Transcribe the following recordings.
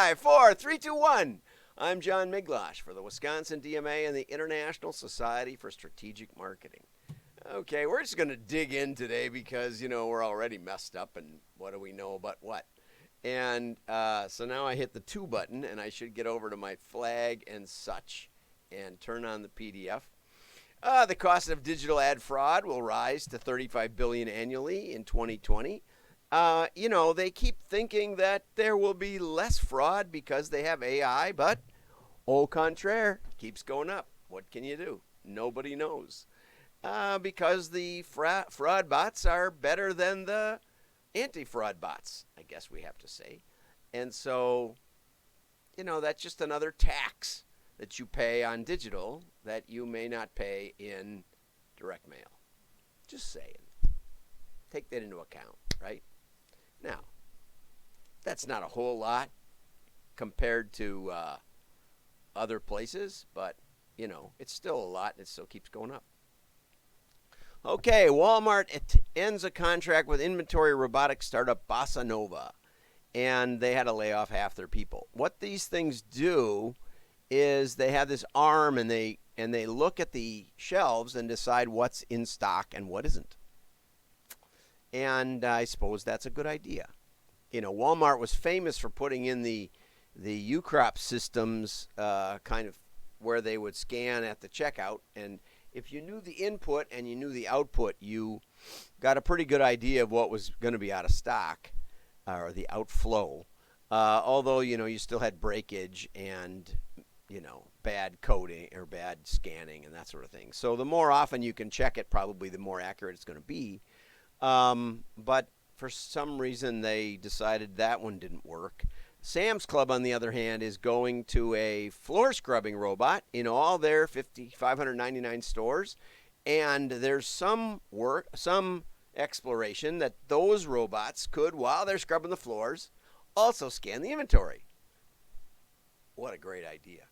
5, 4, 3, 2, 1. I'm John Miglosh for the Wisconsin DMA and the International Society for Strategic Marketing. Okay, we're just going to dig in today because, we're already messed up and what do we know about what? And so now I hit the 2 button and I should get over to my flag and such and turn on the PDF. The cost of digital ad fraud will rise to $35 billion annually in 2020. They keep thinking that there will be less fraud because they have AI, but au contraire, keeps going up. What can you do? Nobody knows. Because the fraud bots are better than the anti-fraud bots, I guess we have to say. And so, that's just another tax that you pay on digital that you may not pay in direct mail. Just saying. Take that into account, right? Now, that's not a whole lot compared to other places, but, it's still a lot and it still keeps going up. Okay, WalMART ends a contract with inventory robotics startup Bossa Nova, and they had to lay off half their people. What these things do is they have this arm and they look at the shelves and decide what's in stock and what isn't. And I suppose that's a good idea. Walmart was famous for putting in the UCROP systems kind of where they would scan at the checkout. And if you knew the input and you knew the output, you got a pretty good idea of what was going to be out of stock or the outflow. Although, you still had breakage and, bad coding or bad scanning and that sort of thing. So the more often you can check it, probably the more accurate it's going to be. But for some reason, they decided that one didn't work. Sam's Club, on the other hand, is going to a floor scrubbing robot in all their 599 stores. And there's some exploration that those robots could, while they're scrubbing the floors, also scan the inventory. What a great idea.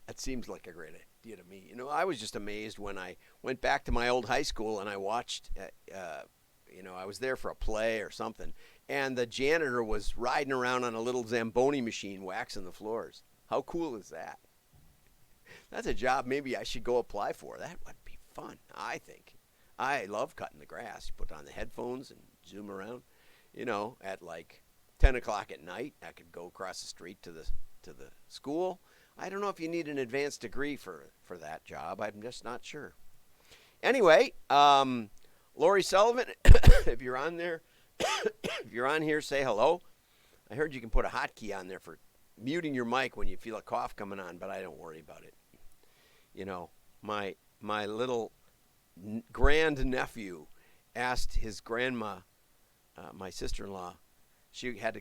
That seems like a great idea to me. I was just amazed when I went back to my old high school and I watched, I was there for a play or something, and the janitor was riding around on a little Zamboni machine waxing the floors. How cool is that? That's a job maybe I should go apply for. That would be fun, I think. I love cutting the grass. You put on the headphones and zoom around. At like 10 o'clock at night, I could go across the street to the school. I don't know if you need an advanced degree for that job. I'm just not sure. Anyway, Lori Sullivan, if you're on there, if you're on here, say hello. I heard you can put a hotkey on there for muting your mic when you feel a cough coming on, but I don't worry about it. My little grandnephew asked his grandma, my sister-in-law, she had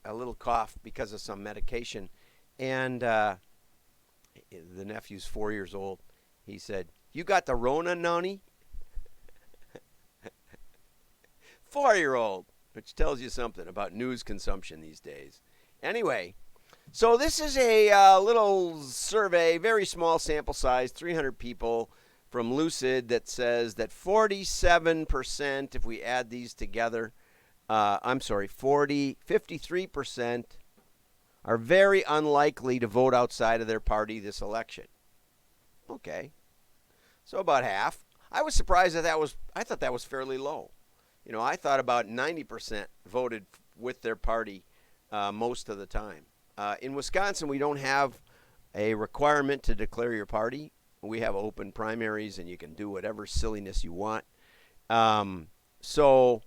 a little cough because of some medication, and the nephew's 4 years old. He said, "You got the Rona, Noni?" 4-year-old, which tells you something about news consumption these days. Anyway, so this is a little survey, very small sample size, 300 people from Lucid, that says that 47%, if we add these together, 53% are very unlikely to vote outside of their party this election. Okay. So about half. I was surprised I thought that was fairly low. I thought about 90% voted with their party most of the time. In Wisconsin, we don't have a requirement to declare your party. We have open primaries, and you can do whatever silliness you want. So,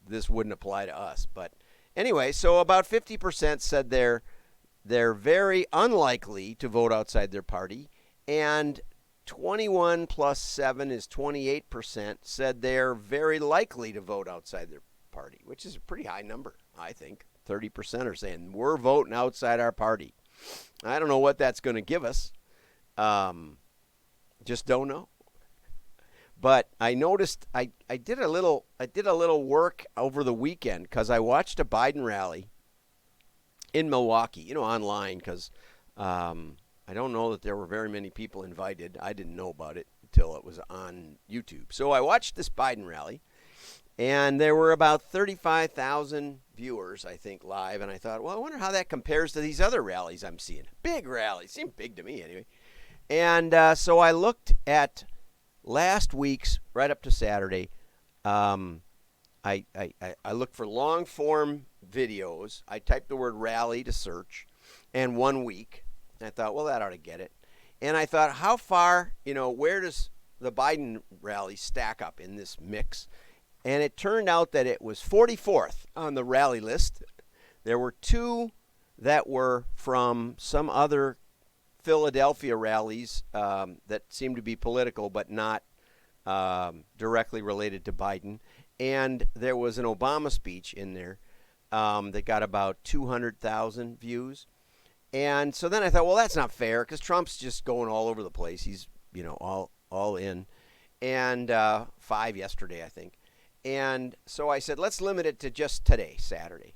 this wouldn't apply to us. But anyway, so about 50% said they're very unlikely to vote outside their party, and 21 plus 7 is 28% said they're very likely to vote outside their party, which is a pretty high number, I think. 30% are saying we're voting outside our party. I don't know what that's going to give us. Just don't know. But I noticed I did a little work over the weekend because I watched a Biden rally in Milwaukee, online, because I don't know that there were very many people invited. I didn't know about it until it was on YouTube. So I watched this Biden rally, and there were about 35,000 viewers, I think, live. And I thought, well, I wonder how that compares to these other rallies I'm seeing. Big rallies. Seem big to me anyway. And so I looked at last week's, right up to Saturday. I looked for long form videos. I typed the word rally to search, and 1 week. And I thought, well, that ought to get it. And I thought, how far, where does the Biden rally stack up in this mix? And it turned out that it was 44th on the rally list. There were 2 that were from some other Philadelphia rallies that seemed to be political but not directly related to Biden. And there was an Obama speech in there that got about 200,000 views. And so then I thought, well, that's not fair because Trump's just going all over the place. He's, all in. And 5 yesterday, I think. And so I said, let's limit it to just today, Saturday.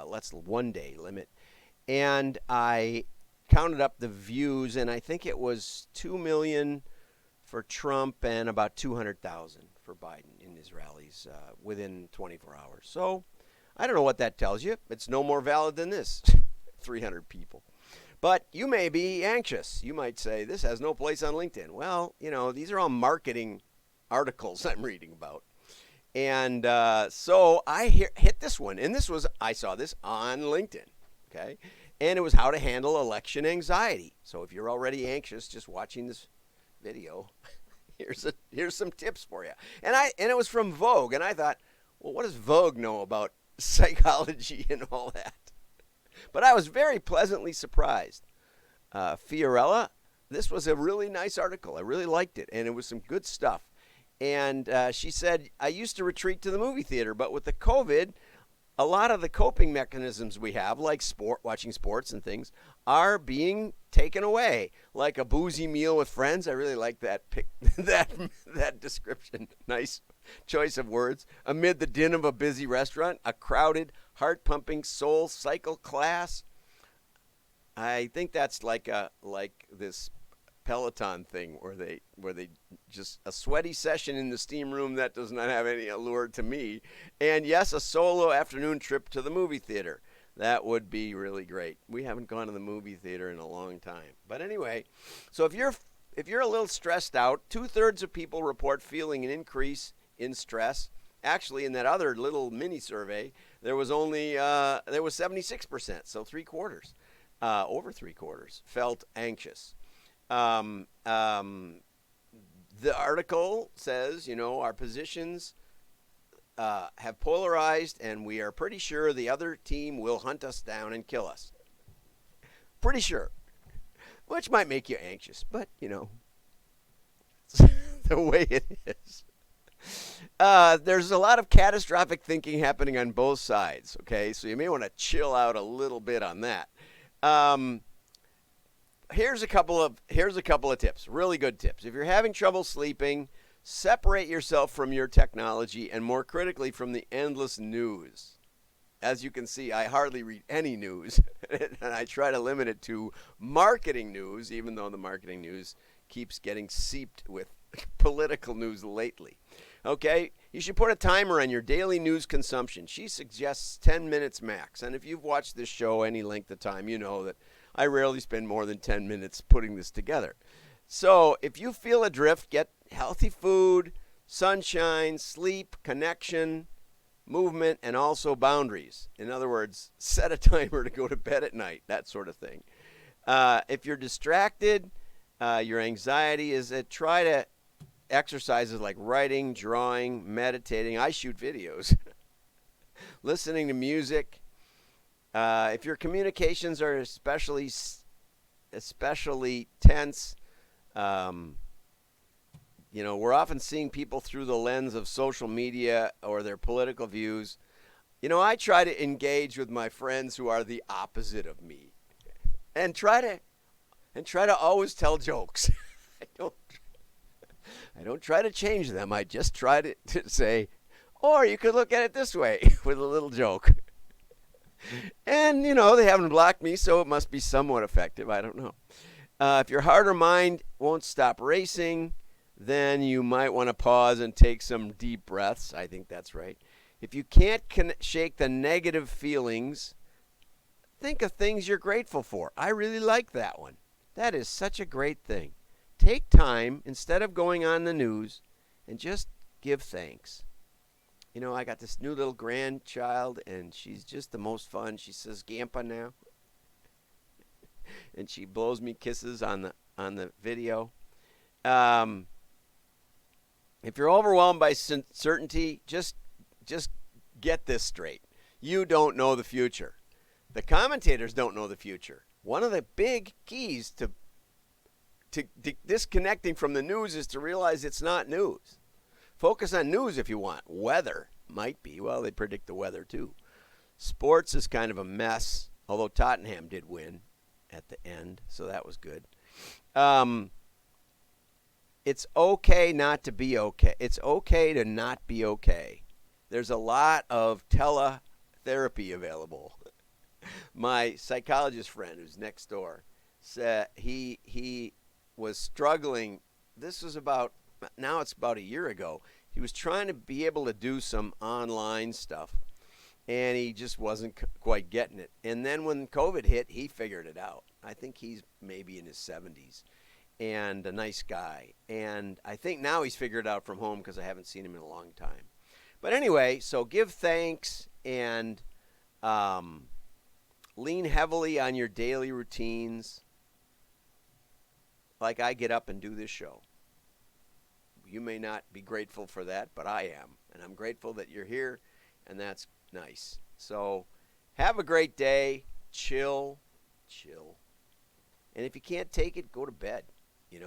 Let's 1 day limit. And I counted up the views, and I think it was 2 million for Trump and about 200,000 for Biden in his rallies within 24 hours. So I don't know what that tells you. It's no more valid than this, 300 people. But you may be anxious. You might say, this has no place on LinkedIn. Well, these are all marketing articles I'm reading about. And so I hit this one. And I saw this on LinkedIn. Okay. And it was how to handle election anxiety. So if you're already anxious just watching this video, here's some tips for you. And it was from Vogue. And I thought, well, what does Vogue know about psychology and all that? But I was very pleasantly surprised. Fiorella, this was a really nice article. I really liked it. And it was some good stuff. And she said, I used to retreat to the movie theater, but with the COVID, a lot of the coping mechanisms we have, like watching sports and things, are being taken away. Like a boozy meal with friends. I really like that that description. Nice choice of words. Amid the din of a busy restaurant, a crowded, heart-pumping soul cycle class. I think that's like this Peloton thing where they just a sweaty session in the steam room that does not have any allure to me. And yes, a solo afternoon trip to the movie theater. That would be really great. We haven't gone to the movie theater in a long time. But anyway, so if you're a little stressed out, 2/3 of people report feeling an increase in stress. Actually, in that other little mini survey, there was 76%, so 3/4, over 3/4 felt anxious. The article says, our positions have polarized, and we are pretty sure the other team will hunt us down and kill us. Pretty sure. Which might make you anxious, but, it's the way it is. There's a lot of catastrophic thinking happening on both sides, okay? So you may want to chill out a little bit on that. Here's a couple of tips, really good tips. If you're having trouble sleeping, separate yourself from your technology and more critically from the endless news. As you can see, I hardly read any news, and I try to limit it to marketing news, even though the marketing news keeps getting seeped with political news lately. Okay, you should put a timer on your daily news consumption. She suggests 10 minutes max, and if you've watched this show any length of time, you know that I rarely spend more than 10 minutes putting this together. So if you feel adrift, get healthy food, sunshine, sleep, connection, movement, and also boundaries. In other words, set a timer to go to bed at night, that sort of thing. If you're distracted, your anxiety is try to exercises like writing, drawing, meditating. I shoot videos. Listening to music. If your communications are especially tense, we're often seeing people through the lens of social media or their political views. I try to engage with my friends who are the opposite of me, and try to always tell jokes. I don't try to change them. I just try to say, or you could look at it this way with a little joke. And, they haven't blocked me, so it must be somewhat effective. I don't know. If your heart or mind won't stop racing, then you might want to pause and take some deep breaths. I think that's right. If you can't shake the negative feelings, think of things you're grateful for. I really like that one. That is such a great thing. Take time, instead of going on the news, and just give thanks. You know, I got this new little grandchild, and she's just the most fun. She says "Gampa" now, and she blows me kisses on the video. Um, if you're overwhelmed by certainty, just get this straight. You don't know the future. The commentators don't know the future. One of the big keys to disconnecting from the news is to realize it's not news. Focus on news if you want. Weather might be. Well, they predict the weather too. Sports is kind of a mess, although Tottenham did win at the end, so that was good. It's okay not to be okay. It's okay to not be okay. There's a lot of teletherapy available. My psychologist friend who's next door said he was struggling. This was now it's about a year ago. He was trying to be able to do some online stuff, and he just wasn't quite getting it. And then when COVID hit, he figured it out. I think he's maybe in his 70s and a nice guy. And I think now he's figured it out from home because I haven't seen him in a long time. But anyway, so give thanks and lean heavily on your daily routines. Like I get up and do this show. You may not be grateful for that, but I am. And I'm grateful that you're here, and that's nice. So have a great day. Chill. And if you can't take it, go to bed.